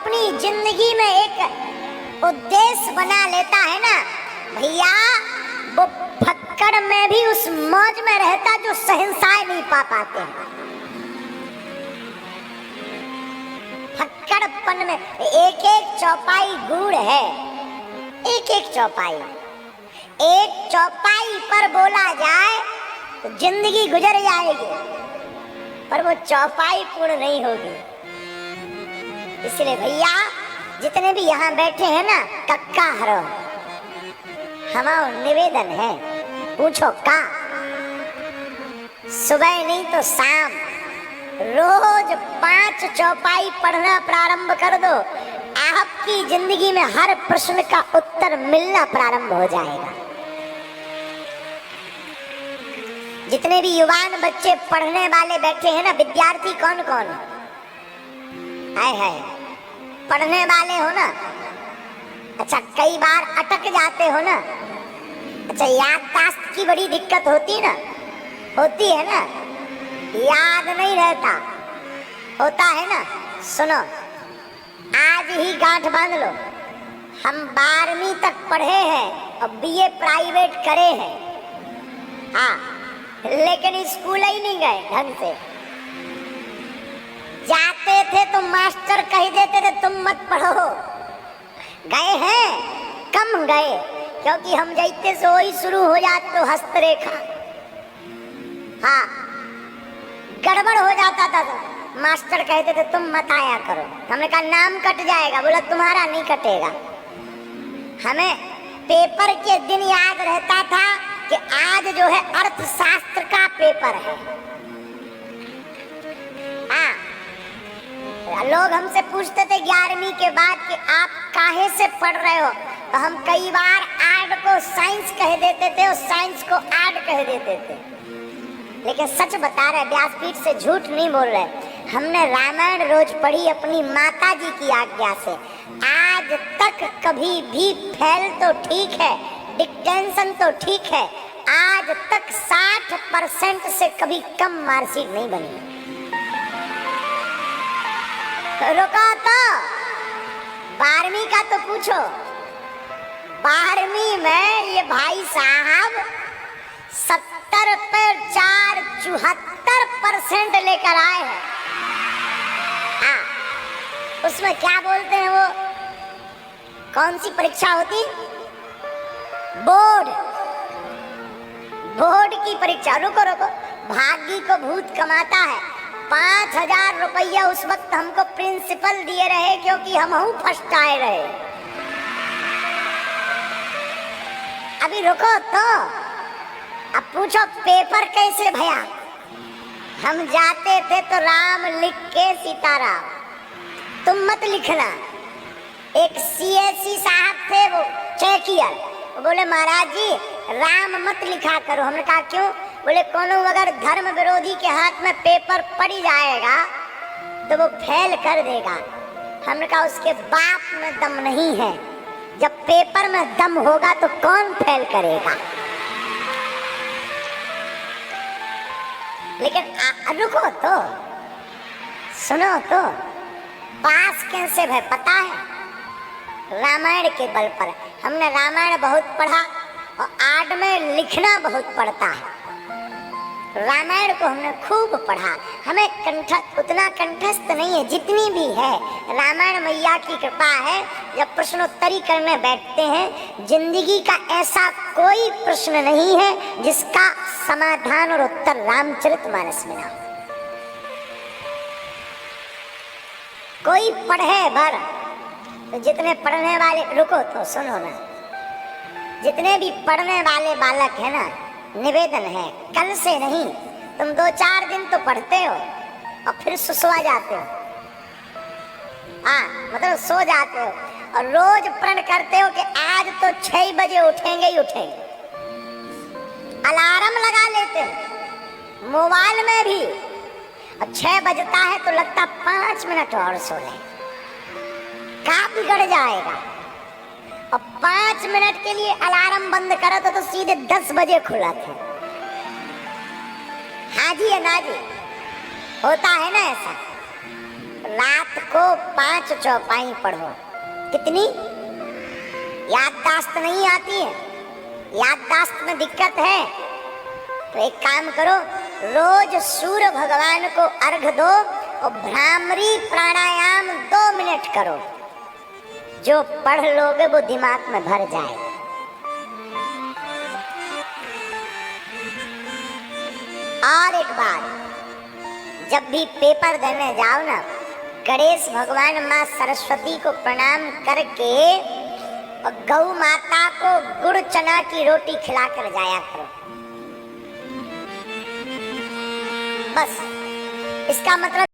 अपनी जिंदगी में एक उद्देश्य बना लेता है ना भैया, वो फक्कड़ में भी उस मौज में रहता जो शहंशाह नहीं पा पाते हैं। फक्कड़पन में एक एक चौपाई गुड़ है, एक एक चौपाई, एक चौपाई पर बोला जाए तो जिंदगी गुजर जाएगी, पर वो चौपाई पूर्ण नहीं होगी। इसलिए भैया जितने भी यहाँ बैठे हैं ना, कक्का हरो हमारा निवेदन है, पूछो का सुबह नहीं तो शाम रोज 5 चौपाई पढ़ना प्रारंभ कर दो, आपकी जिंदगी में हर प्रश्न का उत्तर मिलना प्रारंभ हो जाएगा। जितने भी युवान बच्चे पढ़ने वाले बैठे हैं ना, विद्यार्थी कौन कौन है पढ़ने वाले हो ना? अच्छा, कई बार अटक जाते हो ना? अच्छा, याददाश्त की बड़ी दिक्कत होती ना, होती है ना, याद नहीं रहता, होता है ना? सुनो, आज ही गांठ बांध लो, हम 12वीं तक पढ़े हैं और बीए प्राइवेट करे हैं, हाँ, लेकिन स्कूल ही नहीं गए ढंग से। जाते थे तो मास्टर कह देते थे तुम मत पढ़ो, गए हैं कम गए, क्योंकि हम जाते से वही शुरू हो जाते तो हस्तरेखा, हाँ, गड़बड़ हो जाता था तो मास्टर कहते थे तुम मत आया करो। हमने कहा नाम कट जाएगा, बोला तुम्हारा नहीं कटेगा। हमें पेपर के दिन याद रहता था कि आज जो है अर्थशास्त्र का पेपर है, हाँ, लोग हमसे पूछते थे 11वीं के बाद कि आप काहे से पढ़ रहे हो, तो हम कई बार आर्ट को साइंस कह देते थे और साइंस को आर्ट कह देते थे, लेकिन सच बता रहे, व्यासपीठ से झूठ नहीं बोल रहे। हमने रामायण रोज पढ़ी अपनी माता जी की आज्ञा से, आज तक कभी भी फेल तो ठीक है, डिक्टेंशन तो ठीक है, आज तक 60% से कभी कम मार्कशीट नहीं बनी। रुको तो 12वीं का तो पूछो, 12वीं में ये भाई साहब 70 पर 4 74% लेकर आए हैं, हाँ, उसमें क्या बोलते हैं वो, कौन सी परीक्षा होती, बोर्ड की परीक्षा। रुको रुको, भाग्य को भूत कमाता है। 5000 रुपया उस वक्त हमको प्रिंसिपल दिए रहे, क्योंकि हम फर्स्ट आए रहे। अभी रुको तो, अब पूछो पेपर कैसे भया। हम जाते थे तो राम लिख के सीताराम, तुम मत लिखना। एक CSE साहब थे, वो चेकियर, वो बोले महाराज जी राम मत लिखा करो। हमने कहा क्यों? बोले कोनो अगर धर्म विरोधी के हाथ में पेपर पड़ जाएगा तो वो फेल कर देगा। हमने कहा उसके बाप में दम नहीं है, जब पेपर में दम होगा तो कौन फेल करेगा। लेकिन रुको तो, सुनो तो, पास कैसे भय पता है? रामायण के बल पर। हमने रामायण बहुत पढ़ा और आर्ट में लिखना बहुत पड़ता है। रामायण को हमने खूब पढ़ा, हमें उतना कंठस्थ नहीं है, जितनी भी है रामायण मैया की कृपा है। जब प्रश्नोत्तरी करने बैठते हैं, जिंदगी का ऐसा कोई प्रश्न नहीं है जिसका समाधान और उत्तर रामचरितमानस में ना हो। कोई पढ़े भर तो जितने पढ़ने वाले, रुको तो सुनो ना, जितने भी पढ़ने वाले बालक है ना, निवेदन है कल से नहीं, तुम 2-4 दिन तो पढ़ते हो और फिर सुसवा जाते हो, हाँ, मतलब सो जाते हो और रोज प्रण करते हो कि आज तो 6 बजे उठेंगे ही उठेंगे। अलार्म लगा लेते हो मोबाइल में भी, और 6 बजता है तो लगता 5 मिनट और सो ले, क्या बिगड़ जाएगा। और 5 मिनट के लिए अलार्म बंद करा तो सीधे 10 बजे खुला था। हाँ जी है ना जी, होता है ना ऐसा। रात को 5 चौपाई पढ़ो। कितनी? याददाश्त नहीं आती है, याददाश्त में दिक्कत है, तो एक काम करो, रोज सूर्य भगवान को अर्घ दो और भ्रामरी प्राणायाम 2 मिनट करो। जो पढ़ लोगे वो दिमाग में भर जाए। और एक बात, जब भी पेपर देने जाओ ना, गणेश भगवान माँ सरस्वती को प्रणाम करके और गौ माता को गुड़ चना की रोटी खिलाकर जाया करो। बस इसका मतलब